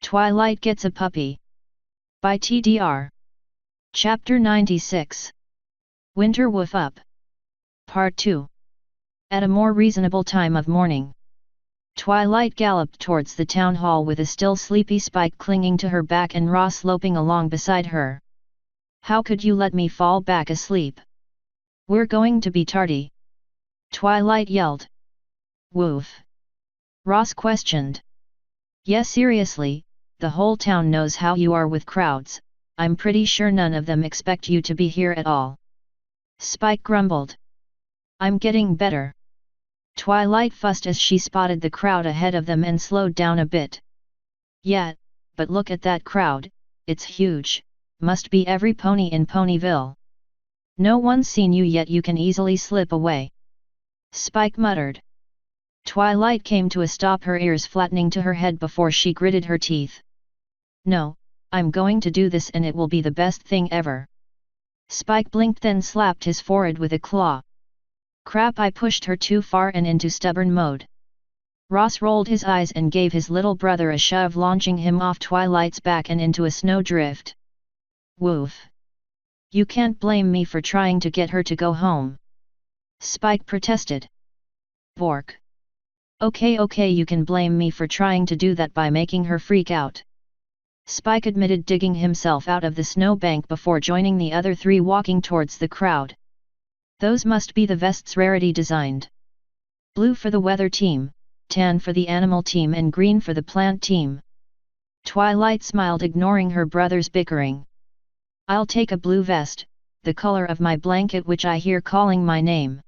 Twilight Gets a Puppy. By TDR. Chapter 96. Winter Woof Up. Part 2. At a more reasonable time of morning, Twilight galloped towards the town hall with a still sleepy Spike clinging to her back and Ross loping along beside her. "How could you let me fall back asleep? We're going to be tardy," Twilight yelled. "Woof?" Ross questioned. "Yeah, seriously, the whole town knows how you are with crowds. I'm pretty sure none of them expect you to be here at all," Spike grumbled. "I'm getting better," Twilight fussed as she spotted the crowd ahead of them and slowed down a bit. "Yeah, but look at that crowd, it's huge, must be every pony in Ponyville. No one's seen you yet, you can easily slip away," Spike muttered. Twilight came to a stop, her ears flattening to her head before she gritted her teeth. "No, I'm going to do this and it will be the best thing ever." Spike blinked, then slapped his forehead with a claw. "Crap, I pushed her too far and into stubborn mode." Ross rolled his eyes and gave his little brother a shove, launching him off Twilight's back and into a snowdrift. "Woof. You can't blame me for trying to get her to go home," Spike protested. "Bork. Okay, you can blame me for trying to do that by making her freak out," Spike admitted, digging himself out of the snowbank before joining the other three walking towards the crowd. "Those must be the vests Rarity designed. Blue for the weather team, tan for the animal team and green for the plant team." Twilight smiled, ignoring her brother's bickering. "I'll take a blue vest, the color of my blanket which I hear calling my name."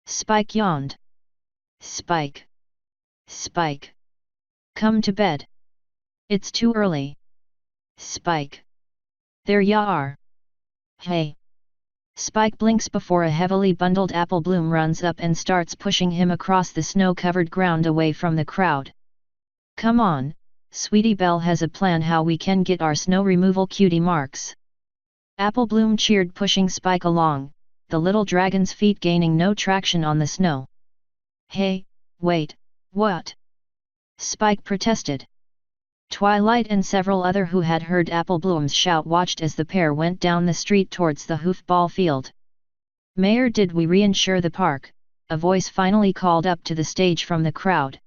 Spike yawned. Spike. Come to bed. It's too early." "Spike. There ya are." "Hey." Spike blinks before a heavily bundled Apple Bloom runs up and starts pushing him across the snow-covered ground away from the crowd. "Come on, Sweetie Belle has a plan how we can get our snow removal cutie marks." Apple Bloom cheered, pushing Spike along, the little dragon's feet gaining no traction on the snow. "Hey, wait, what?" Spike protested. Twilight and several other who had heard Apple Bloom's shout watched as the pair went down the street towards the hoofball field. "Mayor, did we reinsure the park?" a voice finally called up to the stage from the crowd.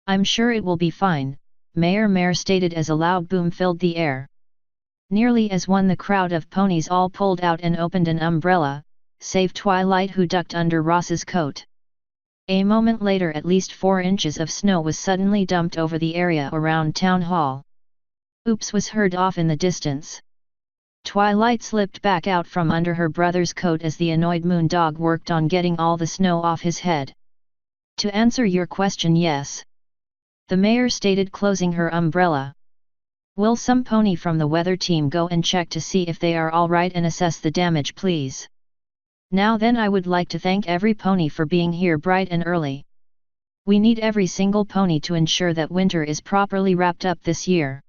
"I'm sure it will be fine," Mayor stated as a loud boom filled the air. Nearly as one, the crowd of ponies all pulled out and opened an umbrella, save Twilight, who ducked under Ross's coat. A moment later, at least 4 inches of snow was suddenly dumped over the area around Town Hall. "Oops," was heard off in the distance. Twilight slipped back out from under her brother's coat as the annoyed Moondog worked on getting all the snow off his head. "To answer your question, yes," the mayor stated, closing her umbrella. "Will some pony from the weather team go and check to see if they are all right and assess the damage, please? Now then, I would like to thank every pony for being here bright and early. We need every single pony to ensure that winter is properly wrapped up this year.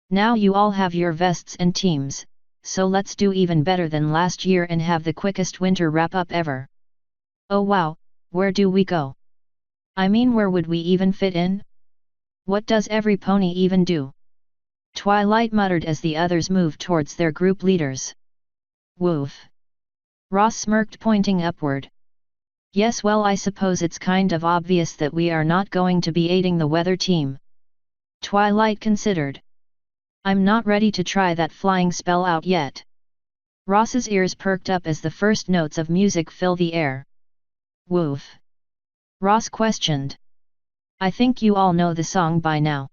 Now you all have your vests and teams, so let's do even better than last year and have the quickest winter wrap-up ever." "Oh wow, where do we go? I mean, where would we even fit in? What does every pony even do?" Twilight muttered as the others moved towards their group leaders. "Woof." Ross smirked, pointing upward. "Yes, well, I suppose it's kind of obvious that we are not going to be aiding the weather team," Twilight considered. "I'm not ready to try that flying spell out yet." Ross's ears perked up as the first notes of music fill the air. "Woof?" Ross questioned. "I think you all know the song by now."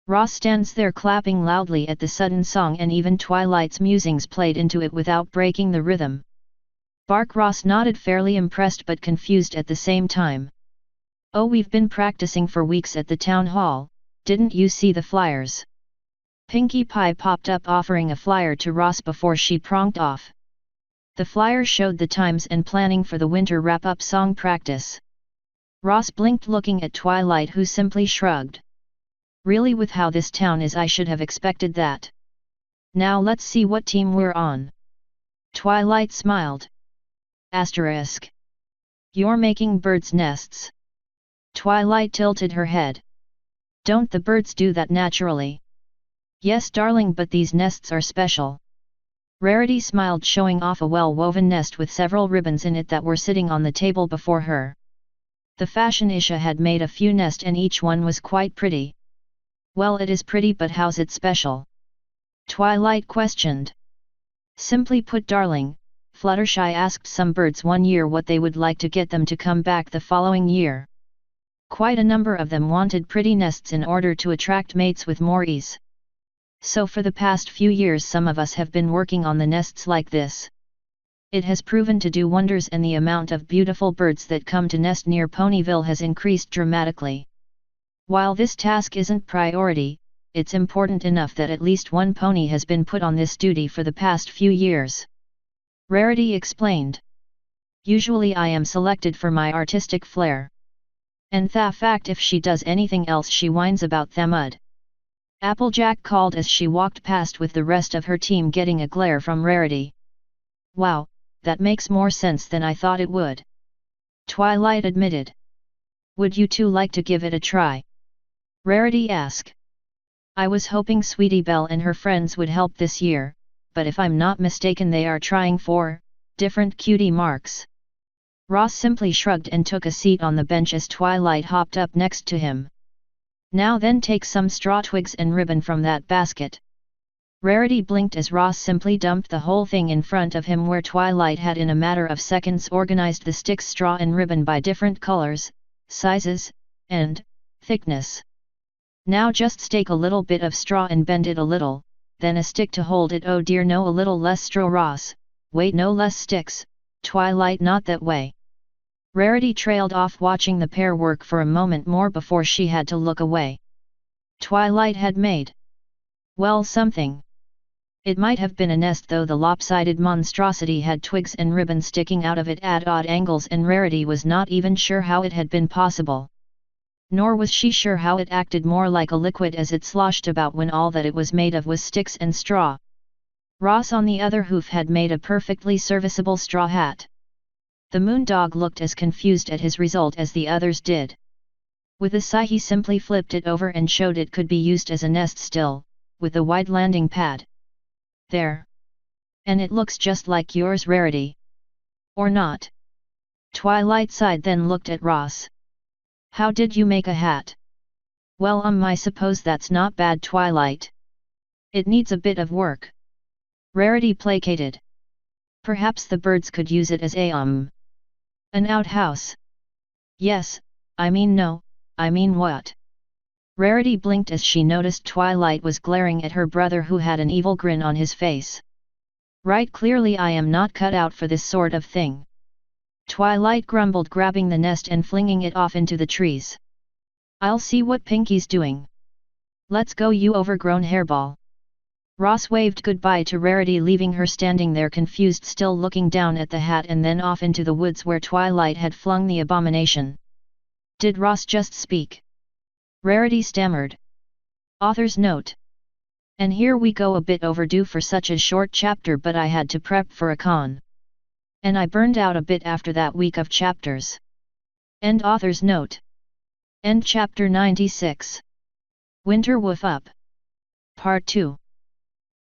Ross stands there clapping loudly at the sudden song, and even Twilight's musings played into it without breaking the rhythm. "Bark." Ross nodded, fairly impressed but confused at the same time. "Oh, we've been practicing for weeks at the town hall, didn't you see the flyers?" Pinkie Pie popped up, offering a flyer to Ross before she pronked off. The flyer showed the times and planning for the winter wrap-up song practice. Ross blinked, looking at Twilight, who simply shrugged. "Really, with how this town is, I should have expected that. Now let's see what team we're on." Twilight smiled. "**. You're making birds' nests." Twilight tilted her head. Don't the birds do that naturally? Yes, darling, but these nests are special. Rarity smiled, showing off a well-woven nest with several ribbons in it that were sitting on the table before her. The fashionista had made a few nests and each one was quite pretty. Well, it is pretty, but how's it special? Twilight questioned. Simply put, darling, Fluttershy asked some birds one year what they would like to get them to come back the following year. Quite a number of them wanted pretty nests in order to attract mates with more ease. So for the past few years some of us have been working on the nests like this. It has proven to do wonders, and the amount of beautiful birds that come to nest near Ponyville has increased dramatically. While this task isn't priority, it's important enough that at least one pony has been put on this duty for the past few years. Rarity explained. Usually I am selected for my artistic flair. And the fact if she does anything else she whines about thamud. Applejack called as she walked past with the rest of her team, getting a glare from Rarity. Wow, that makes more sense than I thought it would. Twilight admitted. Would you two like to give it a try? Rarity asked. I was hoping Sweetie Belle and her friends would help this year, but if I'm not mistaken they are trying for different cutie marks. Ross simply shrugged and took a seat on the bench as Twilight hopped up next to him. Now then, take some straw, twigs and ribbon from that basket. Rarity blinked as Ross simply dumped the whole thing in front of him, where Twilight had in a matter of seconds organized the sticks, straw and ribbon by different colors, sizes, and thickness. Now just stake a little bit of straw and bend it a little, then a stick to hold it. Oh dear, no, a little less straw, Ross. Wait, no, less sticks. Twilight, not that way. Rarity trailed off, watching the pair work for a moment more before she had to look away. Twilight had made, well, something. It might have been a nest, though the lopsided monstrosity had twigs and ribbon sticking out of it at odd angles, and Rarity was not even sure how it had been possible. Nor was she sure how it acted more like a liquid as it sloshed about when all that it was made of was sticks and straw. Ross on the other hoof had made a perfectly serviceable straw hat. The Moondog looked as confused at his result as the others did. With a sigh he simply flipped it over and showed it could be used as a nest still, with a wide landing pad. There. And it looks just like yours, Rarity. Or not? Twilight sighed, then looked at Ross. How did you make a hat? Well, I suppose that's not bad, Twilight. It needs a bit of work. Rarity placated. Perhaps the birds could use it as an outhouse. Yes, I mean no, I mean what? Rarity blinked as she noticed Twilight was glaring at her brother, who had an evil grin on his face. Right, clearly I am not cut out for this sort of thing. Twilight grumbled, grabbing the nest and flinging it off into the trees. I'll see what Pinky's doing. Let's go, you overgrown hairball. Ross waved goodbye to Rarity, leaving her standing there confused, still looking down at the hat, and then off into the woods where Twilight had flung the abomination. Did Ross just speak? Rarity stammered. Author's note. And here we go, a bit overdue for such a short chapter, but I had to prep for a con. And I burned out a bit after that week of chapters. End author's note. End chapter 96. Winter Woof Up. Part 2.